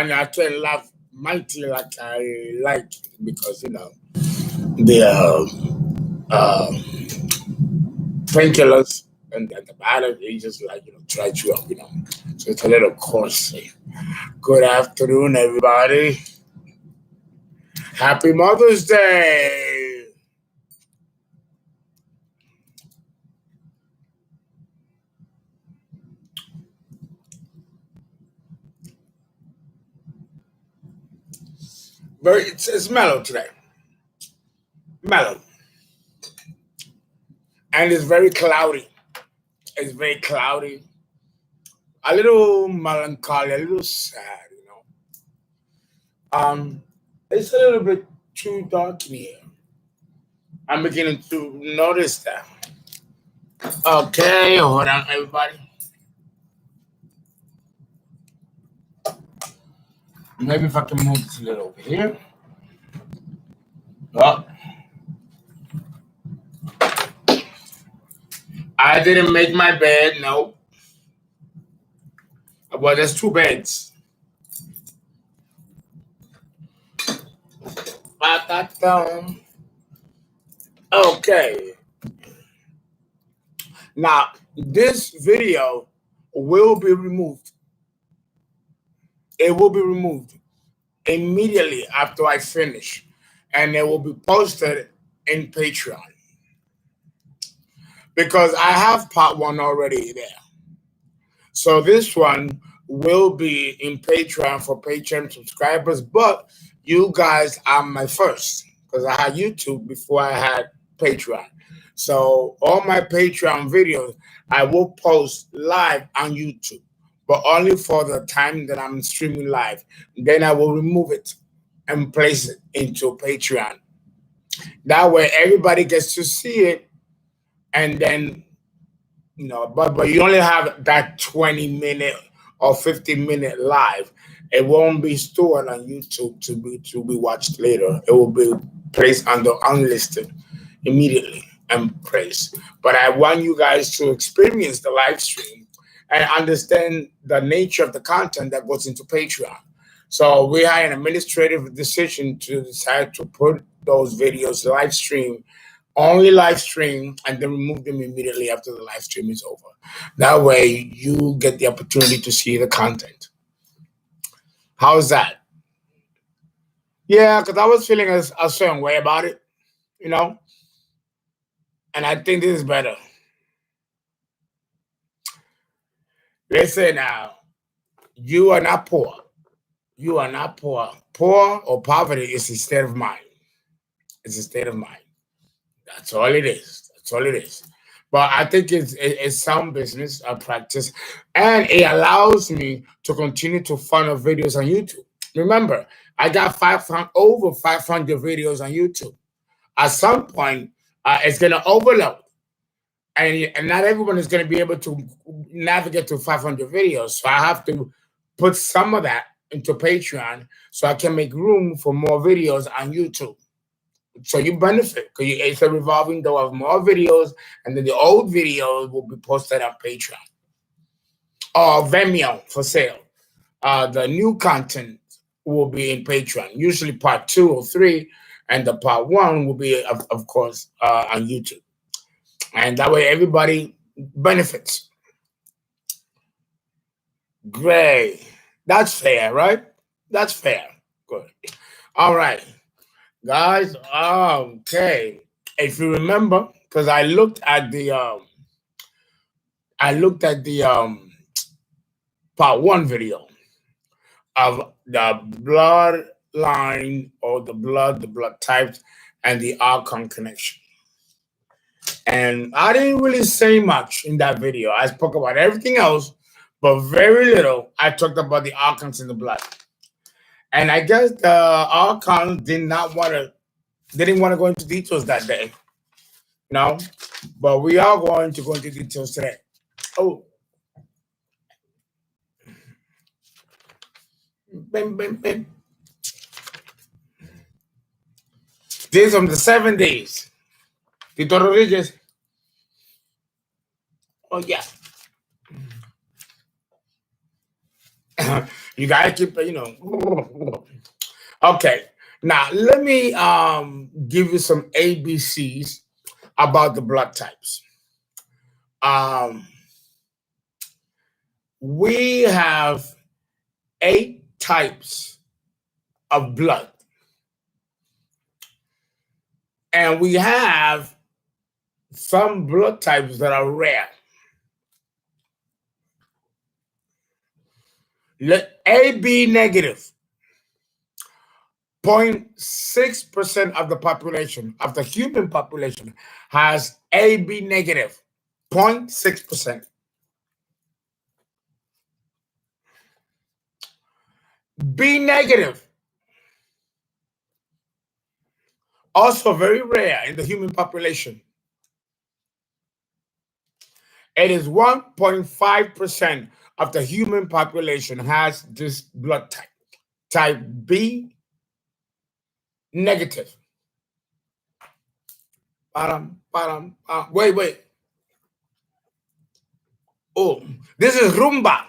and I can laugh mightily like I like because the painkillers and the bottom they just try you up, So it's a little coarse. Good afternoon, everybody. Happy Mother's Day. It's mellow today. Mellow. And it's very cloudy. It's very cloudy. A little melancholy, a little sad, It's a little bit too dark in here. I'm beginning to notice that. Okay, hold on, everybody. Maybe if I can move this a little over here. Oh. I didn't make my bed, no. Well, there's two beds. Okay. Now, this video will be removed. It will be removed immediately after I finish, and it will be posted in Patreon because I have part 1 already there. So this one will be in Patreon for Patreon subscribers, but you guys are my first because I had YouTube before I had Patreon. So all my Patreon videos I will post live on YouTube, but only for the time that I'm streaming live. Then I will remove it and place it into Patreon. That way everybody gets to see it, and then but you only have that 20-minute or 15-minute live. It won't be stored on YouTube to be watched later. It will be placed under unlisted immediately and placed. But I want you guys to experience the live stream and understand the nature of the content that goes into Patreon. So we had an administrative decision to decide to put those videos live stream, only live stream, and then remove them immediately after the live stream is over. That way you get the opportunity to see the content. How's that? Yeah, because I was feeling a certain way about it, and I think this is better. Listen now, you are not poor. You are not poor. Poor or poverty is a state of mind. It's a state of mind. That's all it is. That's all it is. But I think it's sound business practice, and it allows me to continue to funnel videos on YouTube. Remember, I got over 500 videos on YouTube. At some point, it's going to overload, and not everyone is going to be able to navigate to 500 videos. So I have to put some of that into Patreon so I can make room for more videos on YouTube. So you benefit because it's a revolving door of more videos, and then the old videos will be posted on Patreon or VIMEO for sale. The new content will be in Patreon, usually part 2 or 3, and the part 1 will be, of course, on YouTube. And that way everybody benefits. Great. That's fair, right? That's fair. Good. All right. Guys, okay. If you remember, because I looked at the part 1 video of the bloodline or the blood types and the Archon connection. And I didn't really say much in that video. I spoke about everything else, but very little. I talked about the Archons in the blood. And I guess the Archon didn't want to go into details that day. But we are going to go into details today. Oh. Bim, bim, bim. Days from the 7 days. Tito Rodriguez. Oh, yeah. You gotta keep it, Okay. Now let me give you some ABCs about the blood types. We have 8 types of blood. And we have some blood types that are rare. Let AB negative, 0.6% of the population, of the human population, has AB negative, 0.6%. B negative, also very rare in the human population. It is 1.5% of the human population has this blood type, type B negative. Wait. Oh, this is rumba.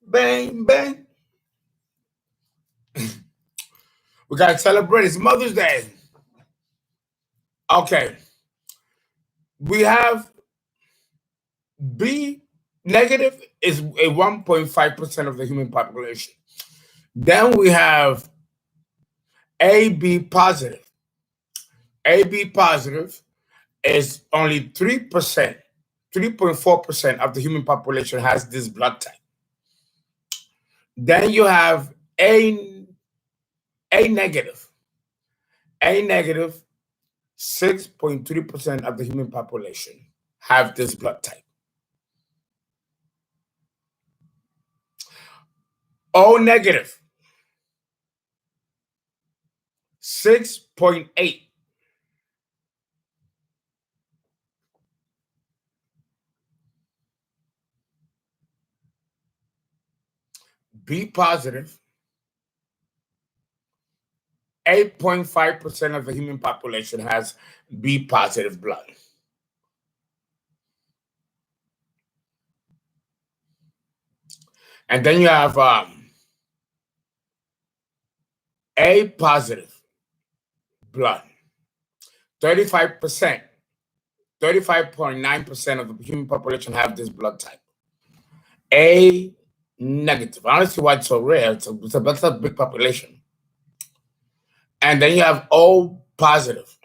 Bang, bang. We got to celebrate. It's Mother's Day. Okay. We have B negative is a 1.5% of the human population. Then we have AB positive. AB positive is only 3%, 3.4% of the human population has this blood type. Then you have A negative. A negative, 6.3% of the human population have this blood type. O negative, 6.8. B positive, 8.5% of the human population has B positive blood. And then you have A positive blood. 35%, 35.9% of the human population have this blood type. A negative. I don't see why it's so rare. It's a big population. And then you have O positive,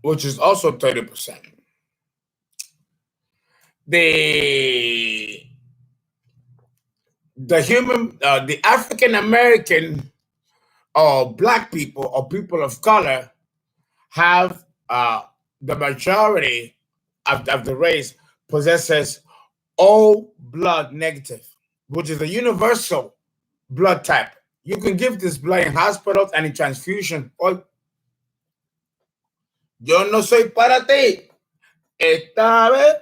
which is also 30%. The African American or Black people or people of color have the majority of the race possesses O blood negative, which is a universal blood type. You can give this blood in hospitals and in transfusion. Yo no soy para ti. Esta vez,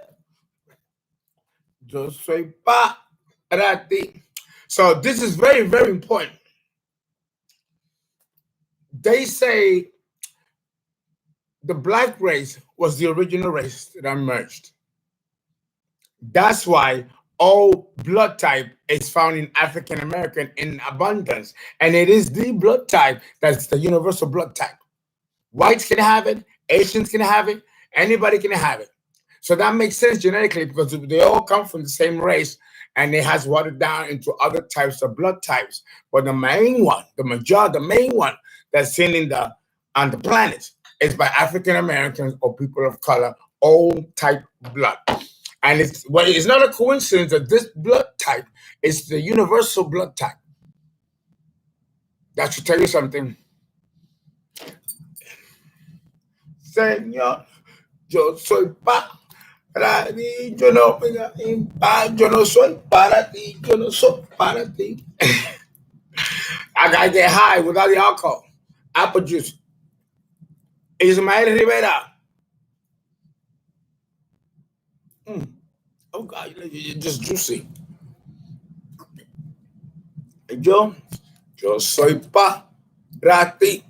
yo soy para ti. So this is very, very important. They say the Black race was the original race that emerged. That's why all blood type is found in African American in abundance. And it is the blood type that's the universal blood type. Whites can have it, Asians can have it, anybody can have it. So that makes sense genetically because they all come from the same race and it has watered down into other types of blood types. But the main one, the main one that's seen on the planet is by African Americans or people of color, all type blood. And it's not a coincidence that this blood type is the universal blood type. That should tell you something. Señor, yo soy para ti, yo no soy para ti, yo no soy para ti. I gotta get high without the alcohol. Apple juice. Ismael Rivera. Oh God, you're just juicy. Yo soy para ti.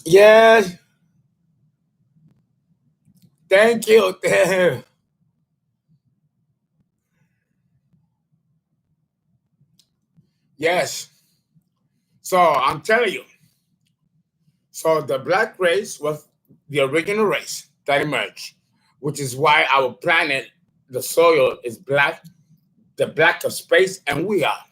Yes. Thank you. Yes. So I'm telling you. So the black race was the original race that emerged, which is why our planet, the soil, is black, the black of space, and we are.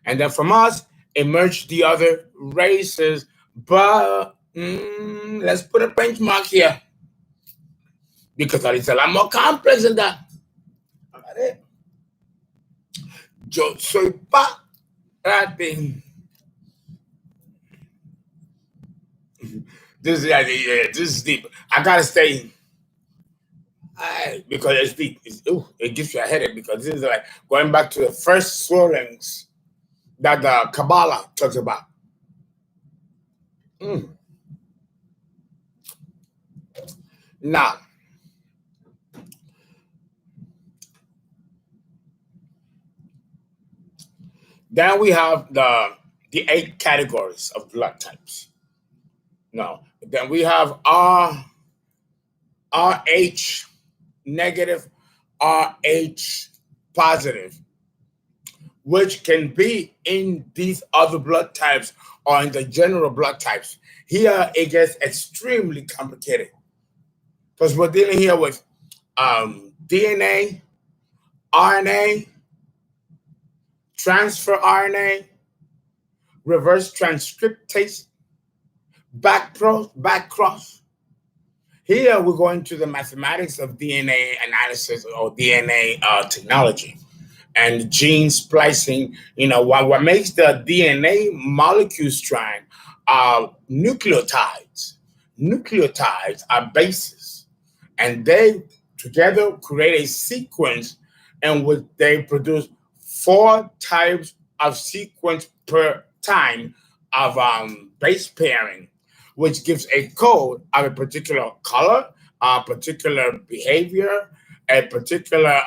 And then from us emerged the other races. But let's put a benchmark here because it's a lot more complex than that. Yo soy parte. This is deep. I gotta stay because it's deep. It gives you a headache because this is like going back to the first swirlings that the Kabbalah talks about. Mm. Now, then we have the 8 categories of blood types. No, then we have RH negative, RH positive, which can be in these other blood types or in the general blood types. Here it gets extremely complicated because we're dealing here with DNA, RNA, transfer RNA, reverse transcriptase, back cross. Here we're going to the mathematics of DNA analysis or DNA technology and gene splicing. What makes the DNA molecule strand are nucleotides. Nucleotides are bases, and they together create a sequence in which they produce 4 types of sequence per time of base pairing, which gives a code of a particular color, a particular behavior, a particular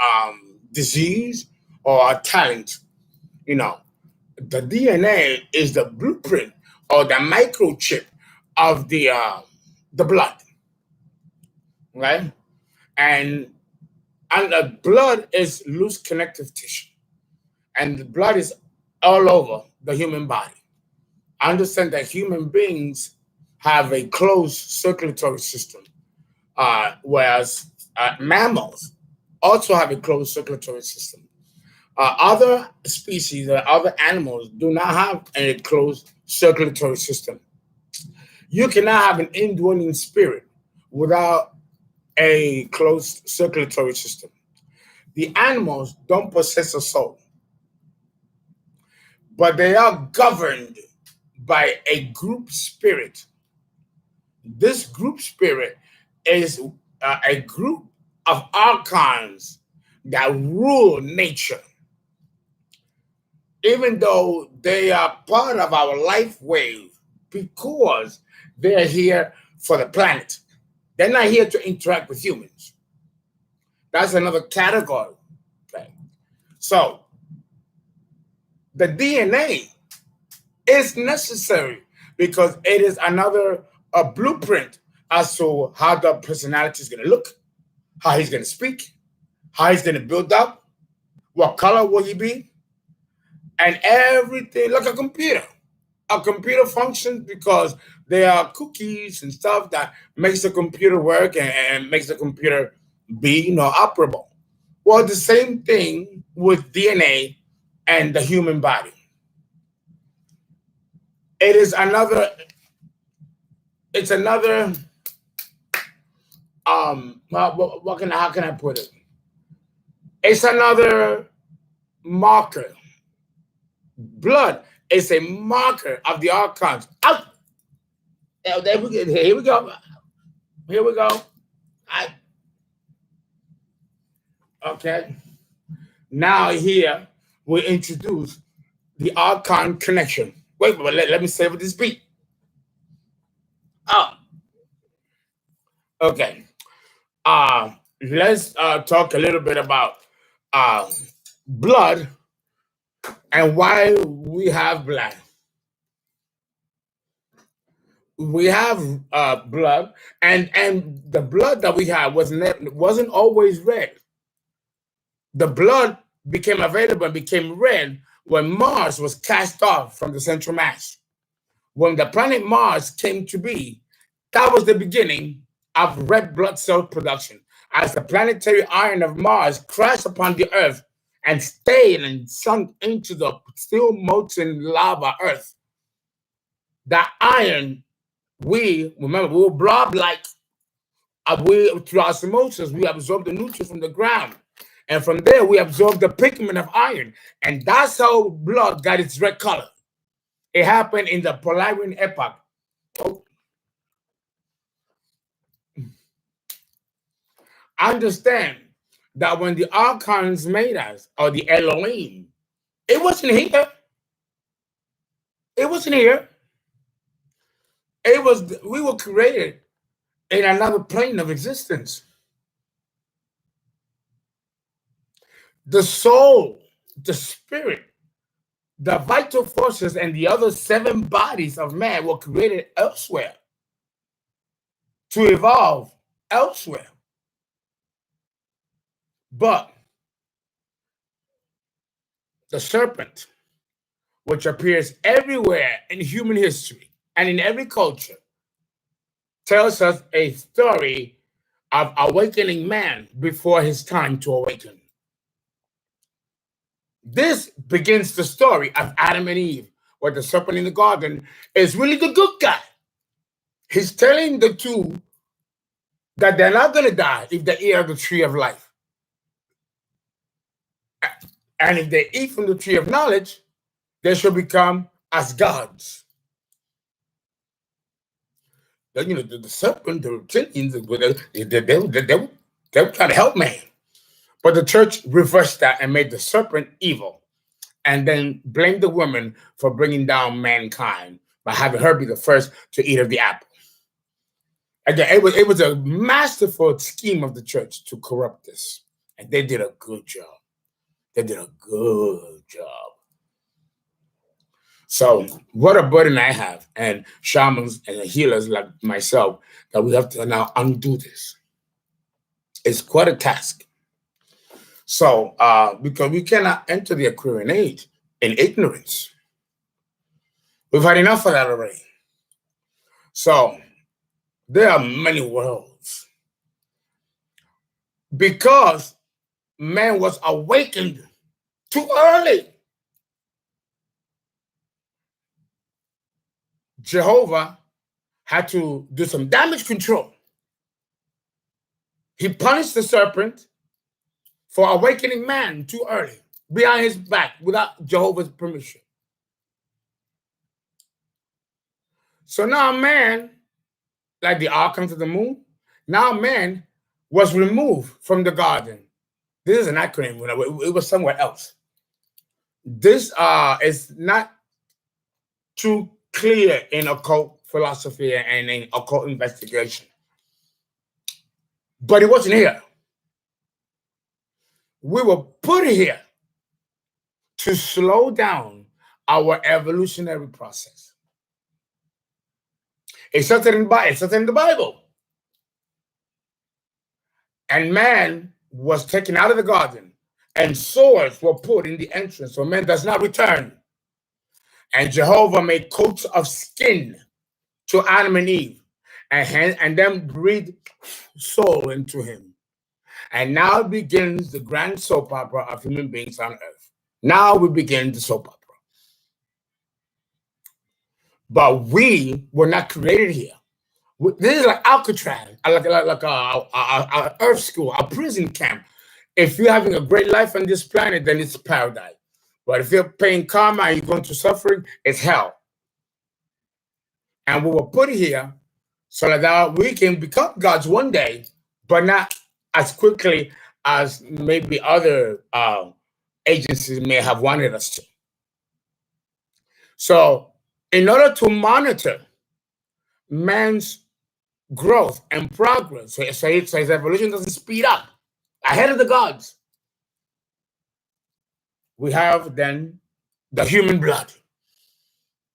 disease, or a talent. The DNA is the blueprint or the microchip of the blood, right? And the blood is loose connective tissue, and the blood is all over the human body. I understand that human beings have a closed circulatory system, whereas mammals also have a closed circulatory system. Other species or other animals do not have a closed circulatory system. You cannot have an indwelling spirit without a closed circulatory system. The animals don't possess a soul, but they are governed by a group spirit. This group spirit is a group of archons that rule nature. Even though they are part of our life wave, because they're here for the planet. They're not here to interact with humans. That's another category. Okay. So the DNA is necessary because it is another blueprint as to how the personality is going to look, how he's going to speak, how he's going to build up, what color will he be, and everything like a computer. A computer functions because there are cookies and stuff that makes the computer work and makes the computer be operable. Well, the same thing with DNA and the human body. It's another how can I put it? It's another marker. Blood is a marker of the archons. Oh, there we go. Here we go. Here we go. Okay. Now here we introduce the archon connection. Wait, but let me savor this beat. Oh, okay. Let's talk a little bit about blood and why we have blood. we have blood, and the blood that we had wasn't always red. The blood became available and became red when Mars was cast off from the central mass. When the planet Mars came to be, that was the beginning of red blood cell production. As the planetary iron of Mars crashed upon the Earth and stayed and sunk into the still molten lava Earth, that iron, we were blob like, through osmosis, we absorb the nutrients from the ground. And from there, we absorb the pigment of iron. And that's how blood got its red color. It happened in the Polarian epoch. Oh. Understand that when the Archons made us, or the Elohim, it wasn't here. It wasn't here. It was, we were created in another plane of existence. The soul, the spirit, the vital forces, and the other 7 bodies of man were created elsewhere to evolve elsewhere. But the serpent, which appears everywhere in human history and in every culture, tells us a story of awakening man before his time to awaken. This begins the story of Adam and Eve, where the serpent in the garden is really the good guy. He's telling the two that they're not going to die if they eat of the tree of life. And if they eat from the tree of knowledge, they shall become as gods. You know, the serpent, the reptilians, they were trying to help man. But the church reversed that and made the serpent evil, and then blamed the woman for bringing down mankind by having her be the first to eat of the apple. Again, it was a masterful scheme of the church to corrupt this, and they did a good job. They did a good job. So what a burden I have, and shamans and healers like myself, that we have to now undo this. It's quite a task. So because we cannot enter the Aquarian age in ignorance. We've had enough of that already. So there are many worlds. Because man was awakened too early, Jehovah had to do some damage control. He punished the serpent for awakening man too early, behind his back, without Jehovah's permission. So now man, like the Archon to the moon, now man was removed from the garden. This is an acronym. It was somewhere else. This is not too clear in occult philosophy and in occult investigation. But it wasn't here. We were put here to slow down our evolutionary process. It's something in the Bible. And man was taken out of the garden, and swords were put in the entrance so man does not return. And Jehovah made coats of skin to Adam and Eve, and then breathed soul into him. And now begins the grand soap opera of human beings on earth. Now we begin the soap opera. But we were not created here. This is like Alcatraz, like a earth school, a prison camp. If you're having a great life on this planet, then it's paradise. But if you're paying karma and you're going to suffering, it's hell. And we were put here so that we can become gods one day, but not as quickly as maybe other agencies may have wanted us to. So in order to monitor man's growth and progress, so his evolution doesn't speed up ahead of the gods, we have then the human blood.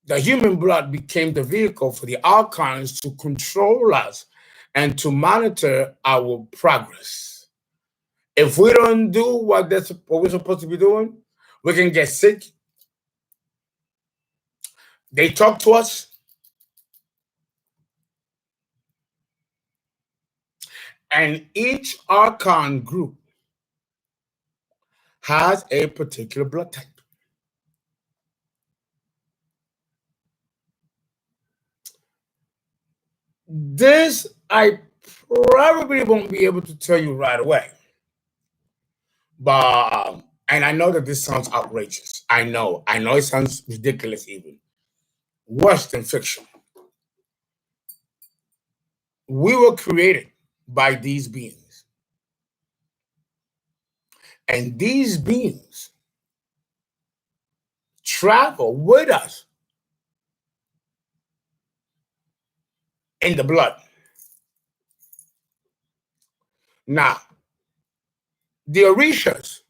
the human blood became the vehicle for the archons to control us and to monitor our progress. If we don't do what we're supposed to be doing, we can get sick. They talk to us. And each archon group has a particular blood type. This I probably won't be able to tell you right away. But and I know that this sounds outrageous. I know it sounds ridiculous, even worse than fiction. We were created by these beings, and these beings travel with us in the blood. Now, the Orishas,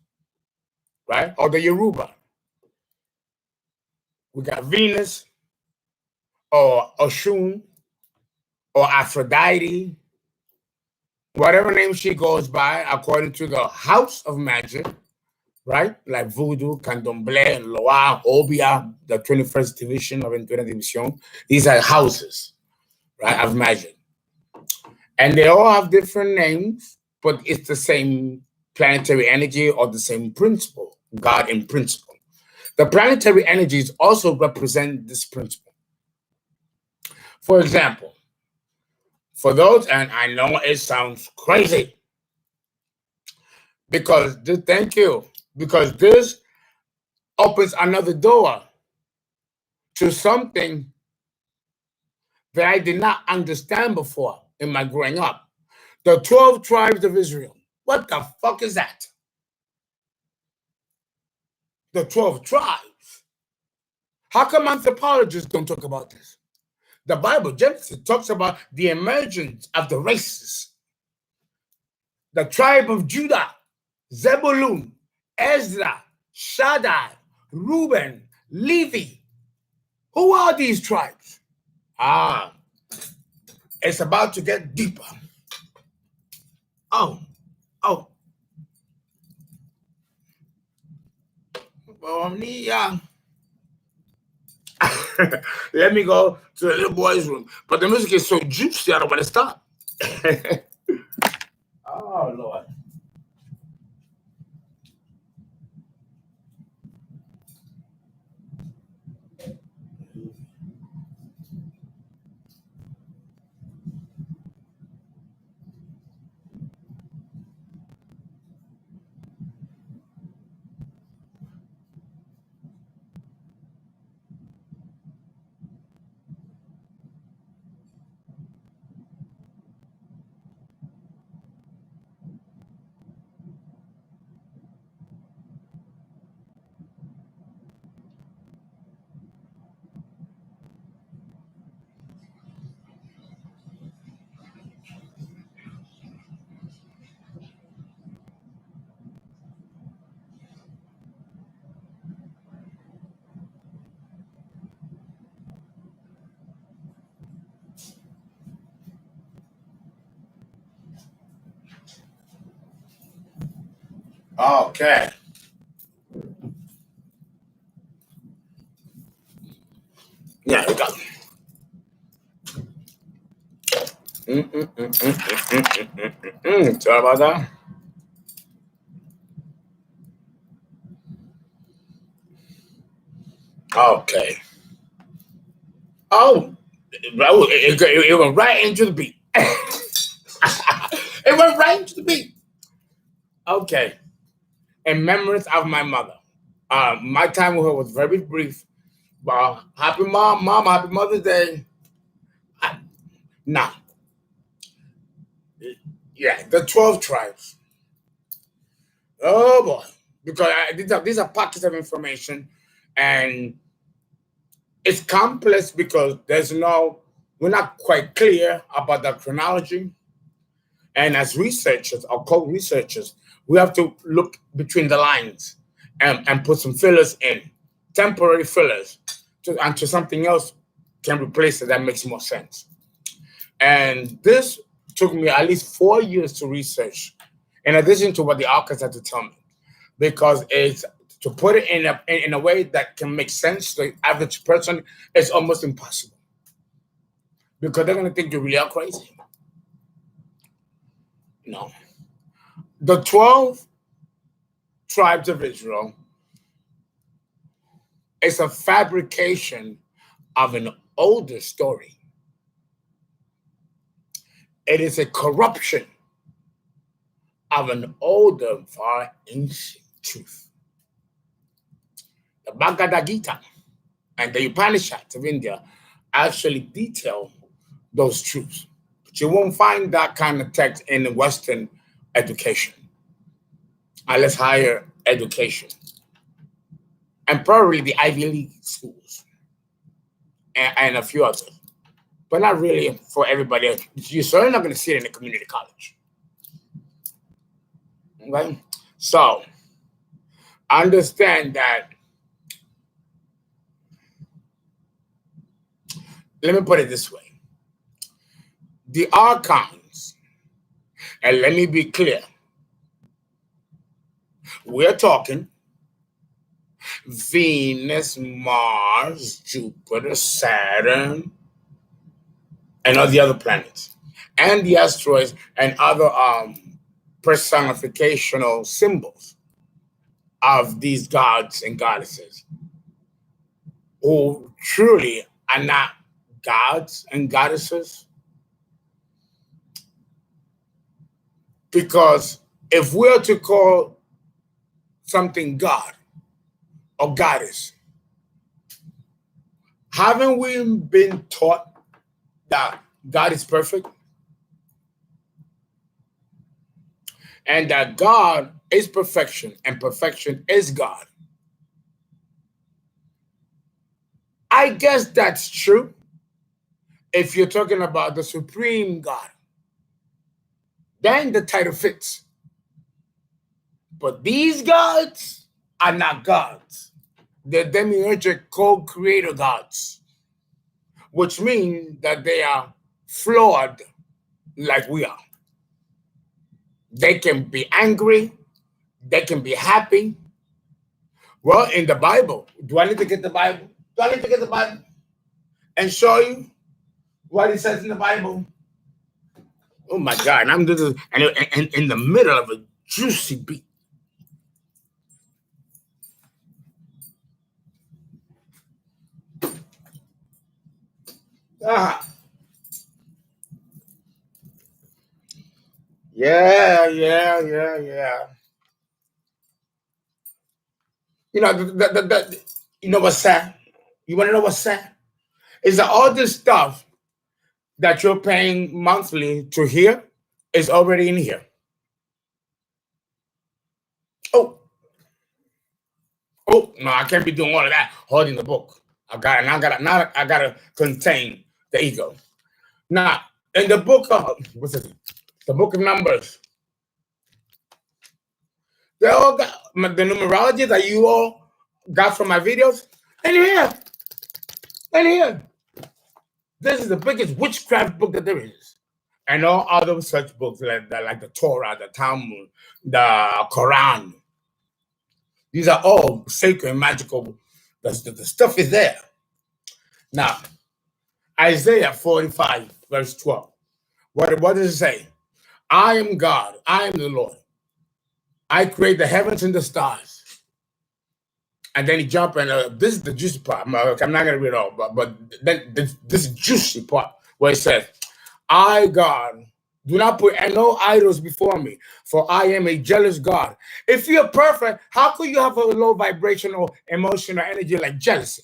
right, or the Yoruba, we got Venus, or Oshun, or Aphrodite, whatever name she goes by, according to the house of magic, right? Like Voodoo, Candomblé, Loa, Obia, the 21st division of Ventura División. These are houses, right, of magic. And they all have different names, but it's the same planetary energy or the same principle, God in principle. The planetary energies also represent this principle. For example, for those, and I know it sounds crazy, because thank you, because this opens another door to something that I did not understand before in my growing up. The 12 tribes of Israel. What the fuck is that? The 12 tribes. How come anthropologists don't talk about this? The Bible, Genesis, talks about the emergence of the races. The tribe of Judah, Zebulun, Ezra, Shaddai, Reuben, Levi. Who are these tribes? It's about to get deeper. Oh. Let me go to the little boy's room. But the music is so juicy, I don't want to stop. Oh, Lord. Okay. Yeah, we go. Sorry about that. Okay. Oh, it went right into the beat. It went right into the beat. Okay. In memories of my mother. My time with her was very brief. Happy mom, happy Mother's Day. Now, yeah, the 12 tribes. Oh boy. Because these are pockets of information, and it's complex because we're not quite clear about the chronology. And as researchers, occult researchers, we have to look between the lines and put some fillers in, temporary fillers, until something else can replace it that makes more sense. And this took me at least 4 years to research, in addition to what the archives had to tell me, because it's to put it in a way that can make sense to the average person is almost impossible, because they're going to think you really are crazy. No. The 12 tribes of Israel is a fabrication of an older story. It is a corruption of an older, far ancient truth. The Bhagavad Gita and the Upanishads of India actually detail those truths. But you won't find that kind of text in the Western education, unless higher education, and probably the Ivy League schools, and a few others. But not really for everybody else. You're certainly not going to see it in a community college. Okay? So, understand that. Let me put it this way. The archons, and let me be clear, we're talking Venus, Mars, Jupiter, Saturn, and all the other planets, and the asteroids and other personificational symbols of these gods and goddesses, who truly are not gods and goddesses. Because if we're to call something God or goddess, haven't we been taught that God is perfect? And that God is perfection, and perfection is God. I guess that's true if you're talking about the supreme God. Then the title fits. But these gods are not gods. They're demiurgic co-creator gods, which means that they are flawed like we are. They can be angry. They can be happy. Well, in the Bible, do I need to get the Bible? Do I need to get the Bible and show you what it says in the Bible? Oh my God! And I'm doing this, and in the middle of a juicy beat. Ah. Yeah. You know, you know what's sad? You want to know what's sad? Is that all this stuff that you're paying monthly to hear is already in here. Oh, no, I can't be doing all of that, holding the book. I gotta contain the ego. Now, in the book of, what's it? The book of Numbers, they all got the numerology that you all got from my videos. And here. This is the biggest witchcraft book that there is. And all other such books like the Torah, the Talmud, the Quran. These are all sacred and magical. The stuff is there. Now, Isaiah 45, verse 12. What does it say? I am God. I am the Lord. I create the heavens and the stars. And then he jumped and this is the juicy part. I'm not going to read it all, but then this juicy part where it says, I, God, do not put no idols before me, for I am a jealous God. If you're perfect, how could you have a low vibrational emotional energy like jealousy?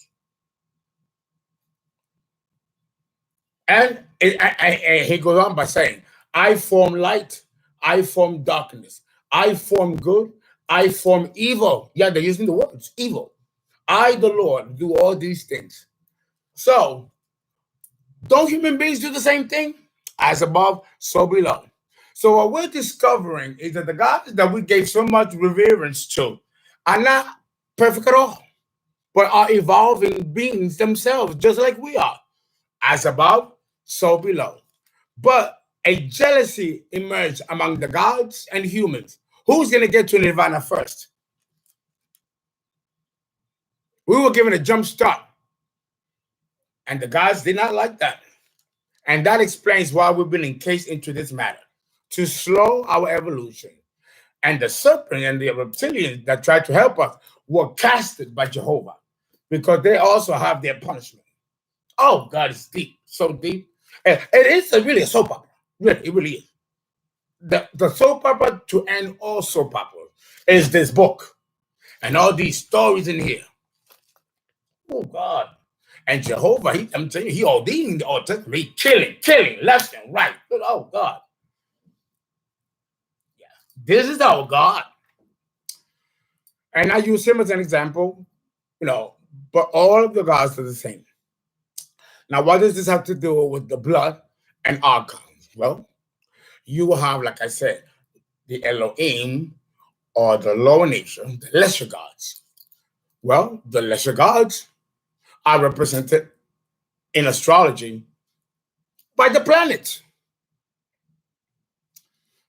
And he goes on by saying, I form light, I form darkness, I form good, I form evil. Yeah, they're using the words evil. I, the Lord, do all these things. So, don't human beings do the same thing? As above, so below. So what we're discovering is that the gods that we gave so much reverence to are not perfect at all. but are evolving beings themselves, just like we are. As above, so below. But a jealousy emerged among the gods and humans. Who's going to get to nirvana first? We were given a jump start, and the gods did not like that. And that explains why we've been encased into this matter, to slow our evolution. And the serpent and the reptilians that tried to help us were casted by Jehovah, because they also have their punishment. Oh, God, it's deep, so deep. And it is really a soap opera. Really, it really is. The soap opera to end all soap operas is this book and all these stories in here. Oh, God. And Jehovah, I'm telling you, he ordained the Old Testament. He killing left and right. Oh, God. Yeah. This is our God. And I use him as an example, but all of the gods are the same. Now, what does this have to do with the blood and Archon? Well, you will have, like I said, the Elohim, or the lower nature, the lesser gods. Well, the lesser gods are represented in astrology by the planets.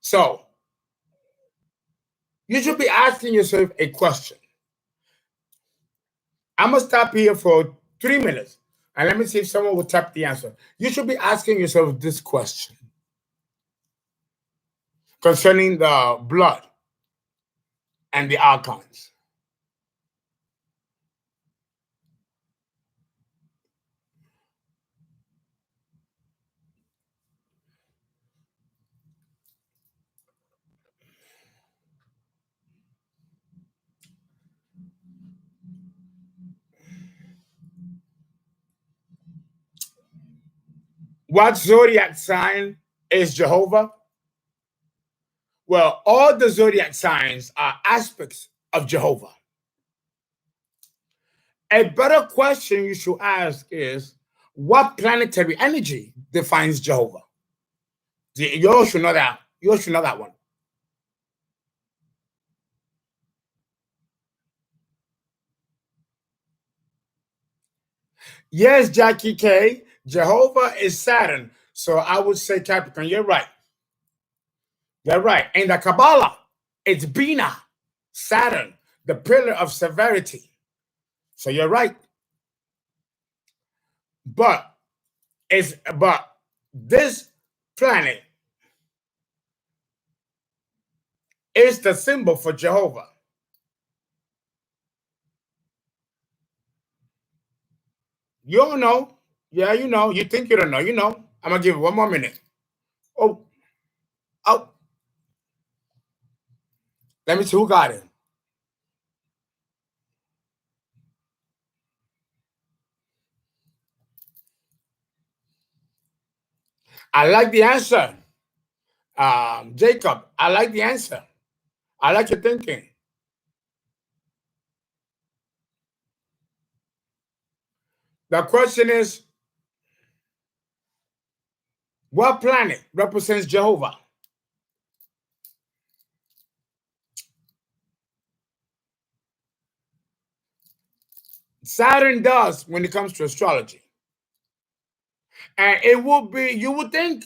So, you should be asking yourself a question. I'm going to stop here for 3 minutes, and let me see if someone will tap the answer. You should be asking yourself this question concerning the blood and the archons. What zodiac sign is Jehovah? Well, all the zodiac signs are aspects of Jehovah. A better question you should ask is, what planetary energy defines Jehovah? You all should know that. You all should know that one. Yes, Jackie K. Jehovah is Saturn. So I would say Capricorn. You're right. You're right. In the Kabbalah, it's Bina, Saturn, the pillar of severity. So you're right. But this planet is the symbol for Jehovah. You don't know. Yeah, you know. You think you don't know. You know. I'm gonna give it 1 more minute. Oh, oh. Let me see who got it. I like the answer. Jacob, I like the answer. I like your thinking. The question is, what planet represents Jehovah? Saturn does when it comes to astrology. And it would be, you would think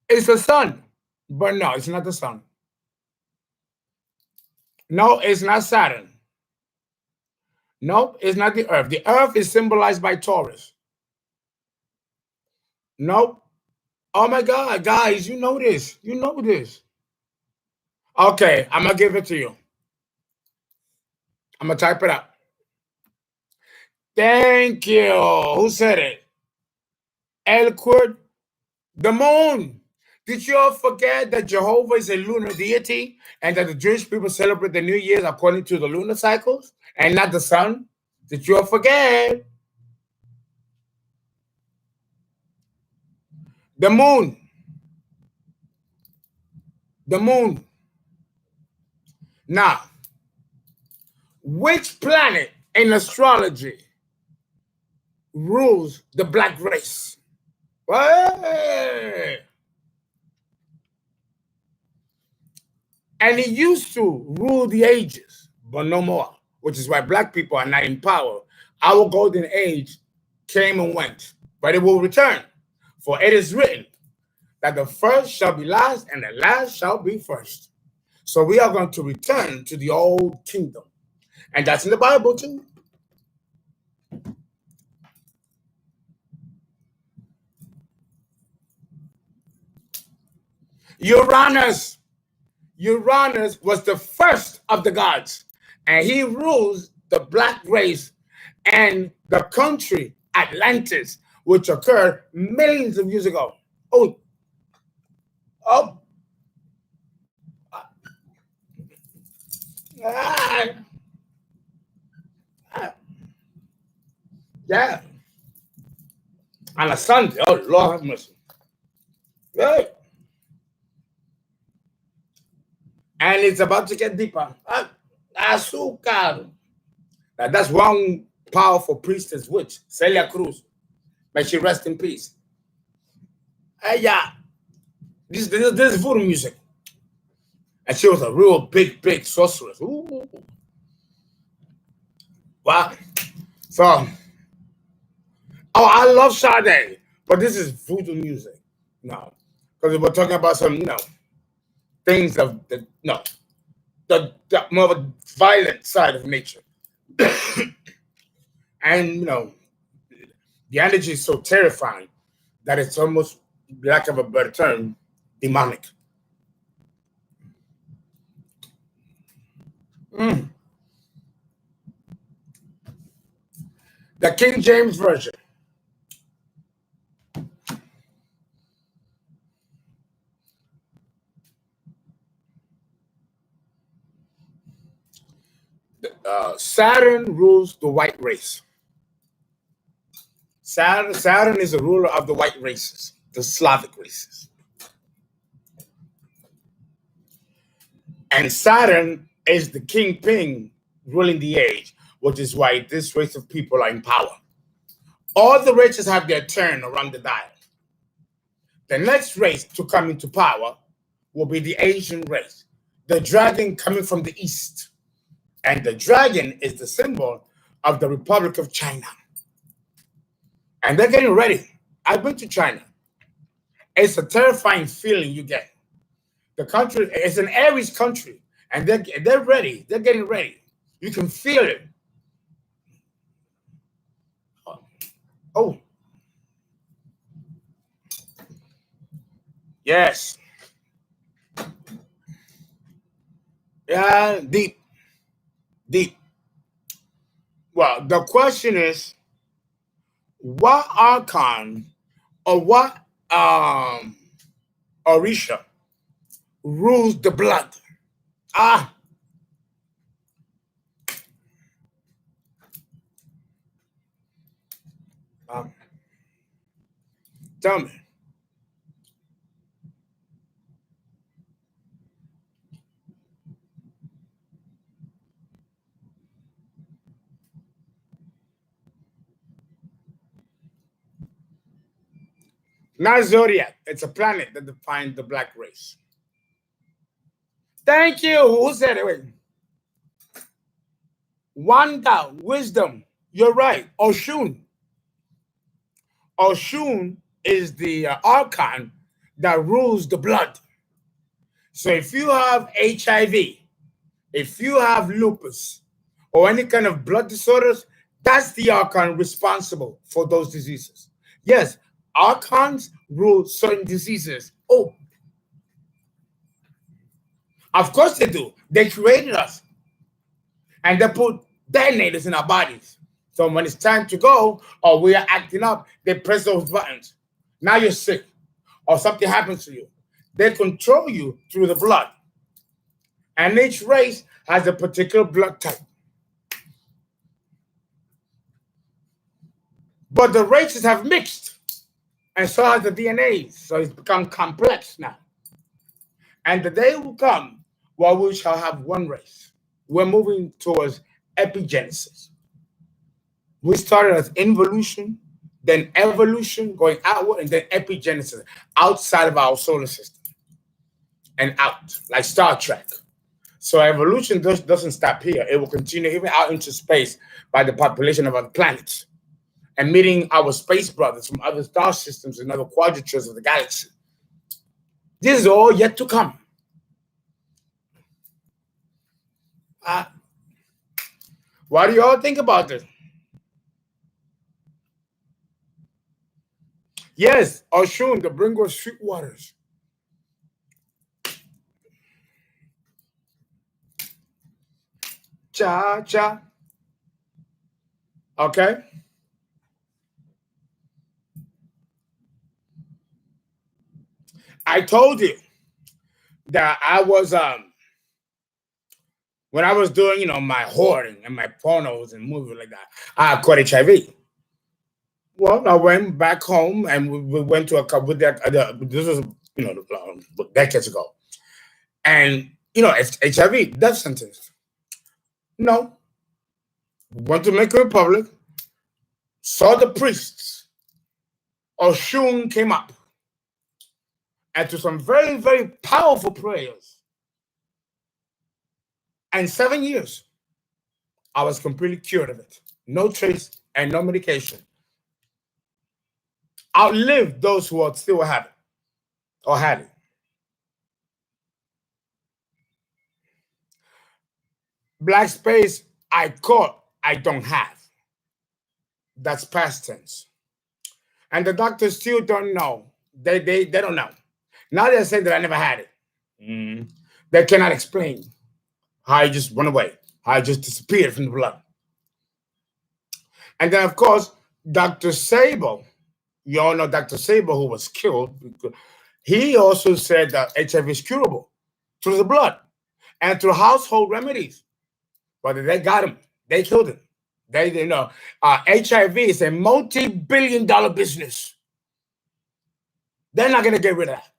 it's the sun. But no, it's not the sun. No, it's not Saturn. No, it's not the earth. The earth is symbolized by Taurus. Nope. Oh my God, guys, you know this. You know this. Okay, I'm gonna give it to you. I'm gonna type it up. Thank you. Who said it? Elquid, the moon. Did you all forget that Jehovah is a lunar deity and that the Jewish people celebrate the New Year's according to the lunar cycles and not the sun? Did you all forget? The moon. The moon. Now, which planet in astrology rules the black race? Hey! And it used to rule the ages, but no more. which is why black people are not in power. Our golden age came and went, but it will return. For it is written that the first shall be last and the last shall be first. So we are going to return to the old kingdom. And that's in the Bible too. Uranus was the first of the gods, and he rules the black race and the country Atlantis, which occurred millions of years ago. Oh, yeah. On a Sunday, oh Lord have mercy. Right. And it's about to get deeper. Azúcar. Now, that's one powerful priestess witch, Celia Cruz. May she rest in peace. Yeah. This is voodoo music. And she was a real big sorceress. Ooh. Wow. So, I love Sade, but this is voodoo music. No. Because we're talking about some, things of the more of a violent side of nature. And the energy is so terrifying that it's almost, lack of a better term, demonic. The King James Version. Saturn rules the white race. Saturn is the ruler of the white races, the Slavic races. And Saturn is the kingpin ruling the age, which is why this race of people are in power. All the races have their turn around the dial. The next race to come into power will be the Asian race, the dragon coming from the east. And the dragon is the symbol of the Republic of China. And they're getting ready. I've been to China. It's a terrifying feeling you get. The country is an Aries country, and they're ready. They're getting ready. You can feel it. Oh. Yes. Yeah, deep. Well, the question is, what Archon or what Orisha rules the blood? Tell me. Not zodiac. It's a planet that defines the black race. Thank you. Who said it? Wait. Wanda, wisdom. You're right. Oshun. Oshun is the archon that rules the blood. So if you have HIV, if you have lupus, or any kind of blood disorders, that's the archon responsible for those diseases. Yes, archons rule certain diseases. Oh, of course they do. They created us. And they put detonators in our bodies. So when it's time to go, or we are acting up, they press those buttons. Now you're sick, or something happens to you. They control you through the blood. And each race has a particular blood type. But the races have mixed, and so has the DNA. So it's become complex now. And the day will come where we shall have one race. We're moving towards epigenesis. We started as involution, then evolution, going outward, and then epigenesis, outside of our solar system and out, like Star Trek. So evolution doesn't stop here. It will continue even out into space by the population of other planets and meeting our space brothers from other star systems and other quadratures of the galaxy. This is all yet to come. What do you all think about this? Yes, Archon, the bringer of sweet waters. Cha cha. Okay. I told you that I was when I was doing, my hoarding and my pornos and movies like that, I caught HIV. Well, I went back home and we went to a couple with that. This was, decades ago, and it's HIV death sentence. No, went to Dominican Republic, saw the priests. Oshun came up, and to some very, very powerful prayers. And 7 years, I was completely cured of it. No trace and no medication. Outlived those who still have it or had it. Black space, I caught, I don't have. That's past tense. And the doctors still don't know. They don't know. Now they're saying that I never had it. They cannot explain how I just went away, how I just disappeared from the blood. And then, of course, Dr. Sable, you all know Dr. Sable, who was killed. He also said that HIV is curable through the blood and through household remedies. But they got him. They killed him. They know. HIV is a multi-billion-dollar business. They're not going to get rid of that.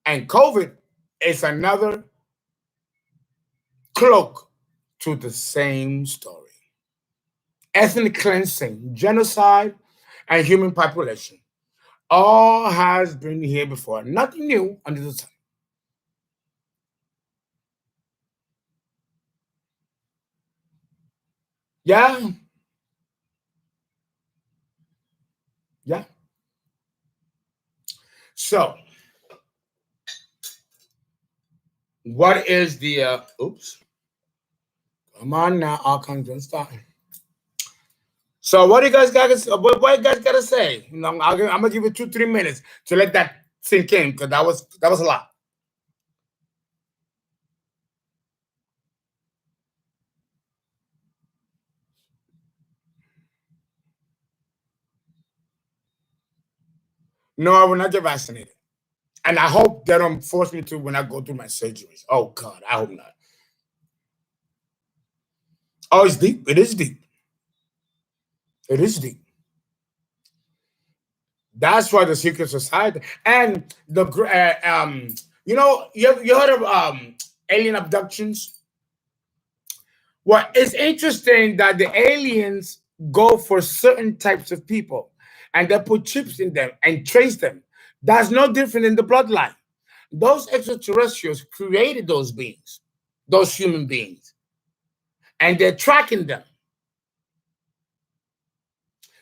And COVID is another cloak to the same story. Ethnic cleansing, genocide, and human population. All has been here before. Nothing new under the sun. Yeah. Yeah. So, what is the oops? Come on now, Archon, don't stop. So, what do you guys got? What you guys got to say? I'm gonna give you 2-3 minutes to let that sink in because that was a lot. No, I will not get vaccinated. And I hope they don't force me to when I go through my surgeries. Oh, God, I hope not. Oh, it's deep. It is deep. It is deep. That's why the secret society and the you heard of alien abductions? Well, it's interesting that the aliens go for certain types of people and they put chips in them and trace them. That's no different in the bloodline. Those extraterrestrials created those beings, those human beings, and they're tracking them.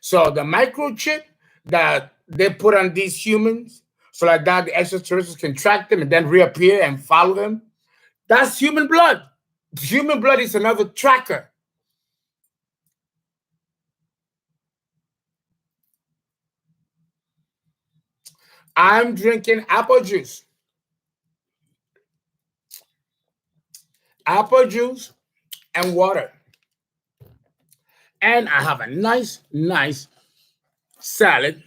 So the microchip that they put on these humans, so like that the extraterrestrials can track them and then reappear and follow them, that's human blood. Human blood is another tracker. I'm drinking apple juice. Apple juice and water. And I have a nice salad.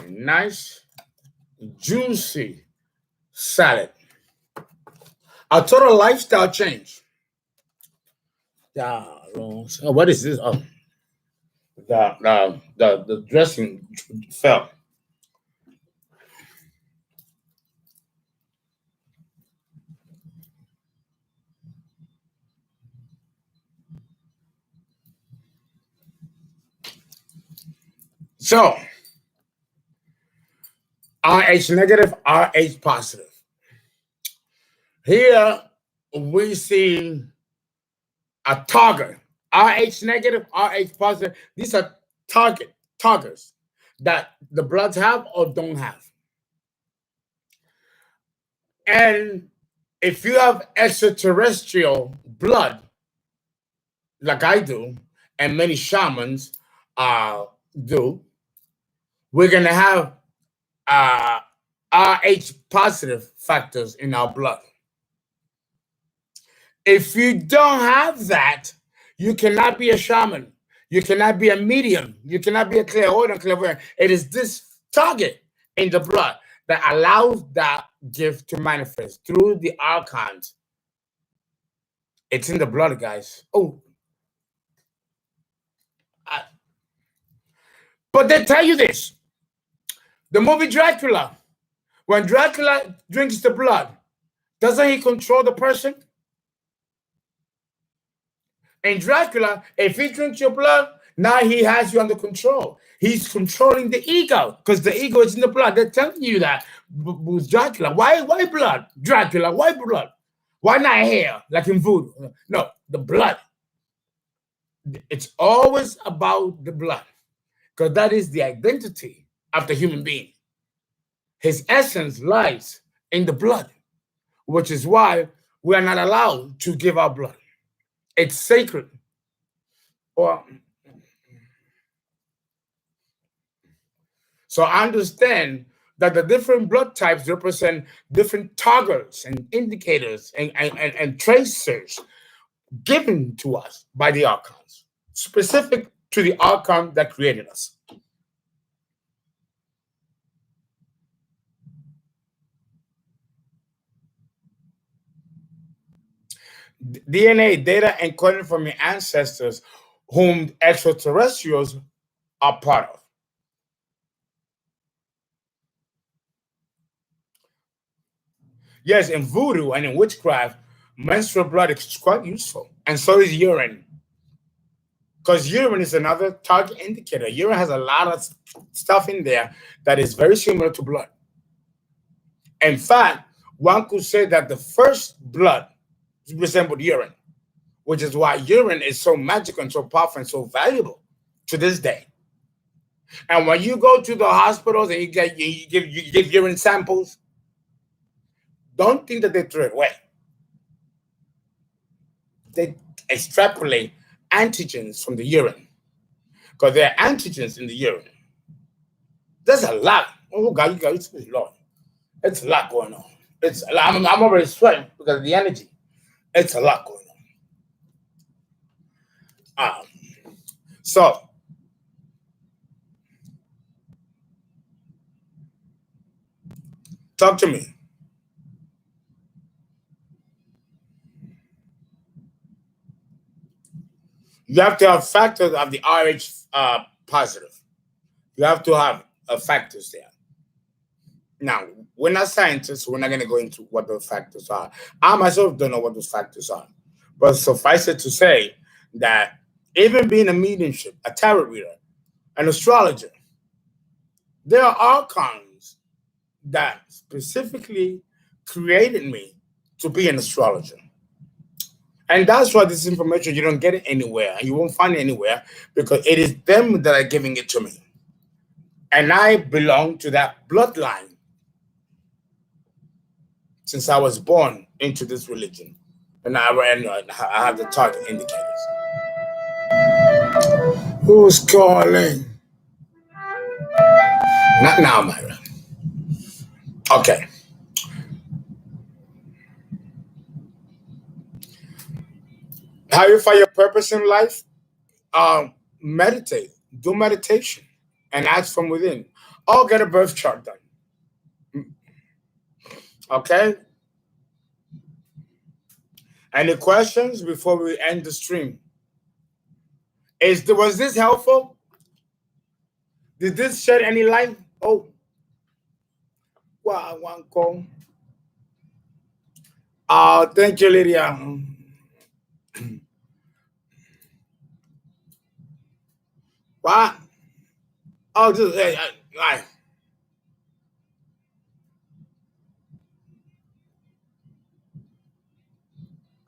Nice, juicy salad. A total lifestyle change. What is this? Oh, the dressing fell. So, RH negative, RH positive. Here we see a target, Rh negative, Rh positive. These are targets that the bloods have or don't have. And if you have extraterrestrial blood, like I do, and many shamans do, we're gonna have Rh positive factors in our blood. If you don't have that, you cannot be a shaman. You cannot be a medium. You cannot be a clairvoyant. It is this target in the blood that allows that gift to manifest through the archons. It's in the blood, guys. Oh, but they tell you this. The movie Dracula, when Dracula drinks the blood, doesn't he control the person? In Dracula, if he drinks your blood, now he has you under control. He's controlling the ego because the ego is in the blood. They're telling you that with Dracula. Why blood? Dracula, why blood? Why not hair like in voodoo? No, the blood. It's always about the blood because that is the identity of the human being. His essence lies in the blood, which is why we are not allowed to give our blood. It's sacred. So I understand that the different blood types represent different targets and indicators and tracers given to us by the archons, specific to the archon that created us. DNA data encoded from your ancestors, whom extraterrestrials are part of. Yes, in voodoo and in witchcraft, menstrual blood is quite useful, and so is urine. Because urine is another target indicator. Urine has a lot of stuff in there that is very similar to blood. In fact, one could say that the first blood resembled urine, which is why urine is so magical and so powerful and so valuable to this day. And when you go to the hospitals and you give urine samples, don't think that they throw it away. They extrapolate antigens from the urine because there are antigens in the urine. There's a lot. Oh God, you guys, Lord, it's a lot going on. It's a lot. I'm already sweating because of the energy. It's a lot going on. So talk to me. You have to have factors of the Rh positive. You have to have factors there. Now, we're not scientists, so we're not going to go into what those factors are. I myself don't know what those factors are. But suffice it to say that even being a mediumship, a tarot reader, an astrologer, there are archons that specifically created me to be an astrologer. And that's why this information, you don't get it anywhere. You won't find it anywhere because it is them that are giving it to me. And I belong to that bloodline since I was born into this religion. And I have the target indicators. Who's calling? Not now, Myra. Okay. How you find your purpose in life? Meditate. Do meditation and ask from within. Or get a birth chart done. Okay? Any questions before we end the stream? Was this helpful? Did this shed any light? Oh, wow, one call. Thank you, Lydia. What? Oh, just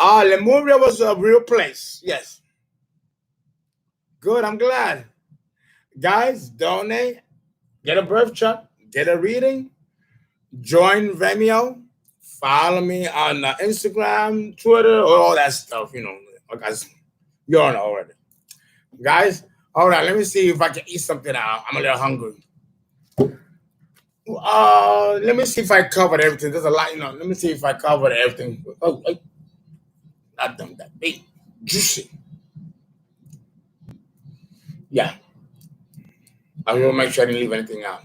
Lemuria was a real place. Yes. Good. I'm glad. Guys, donate. Get a birth chart. Get a reading. Join VIMEO. Follow me on Instagram, Twitter, all that stuff. You know, guys, you all know already. Guys, all right. Let me see if I can eat something out. I'm a little hungry. Let me see if I covered everything. There's a lot, you know. Let me see if I covered everything. Oh, not done that big, juicy. Yeah, I will make sure I didn't leave anything out.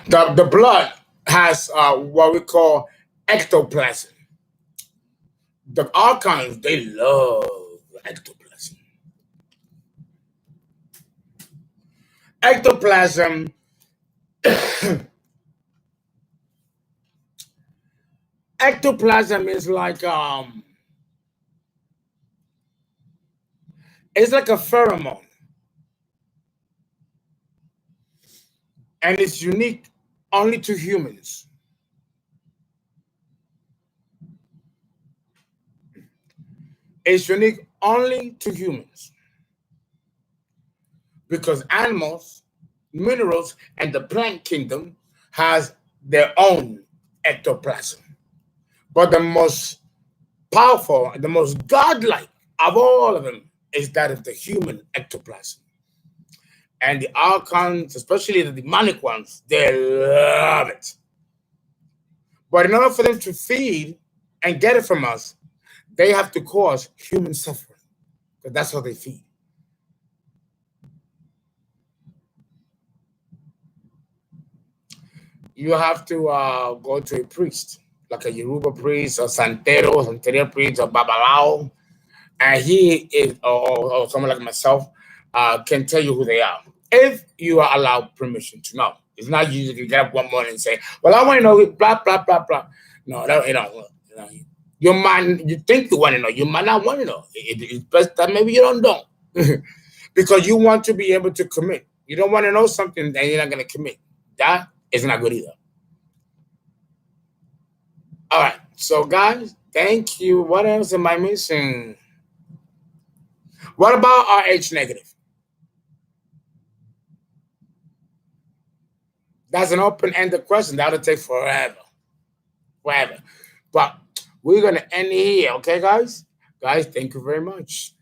The blood has what we call ectoplasm. The archons, they love ectoplasm. Ectoplasm ectoplasm is like it's like a pheromone, and it's unique only to humans. It's unique only to humans because animals, minerals, and the plant kingdom has their own ectoplasm. But the most powerful, the most godlike of all of them is that of the human ectoplasm. And the archons, especially the demonic ones, they love it. But in order for them to feed and get it from us, they have to cause human suffering. Because that's how they feed. You have to go to a priest, like a Yoruba priest, or Santeria priest, or Babalao, and he is, or someone like myself, can tell you who they are if you are allowed permission to know. It's not usually get up one morning and say, "Well, I want to know blah blah blah blah." No, that, your mind. You think you want to know, you might not want to know. It's best that maybe you don't know, because you want to be able to commit. You don't want to know something that you're not going to commit. That is not good either. All right, so guys, thank you. What else am I missing? What about RH negative? That's an open-ended question. That'll take forever. Forever. But we're gonna end here, okay, guys? Guys, thank you very much.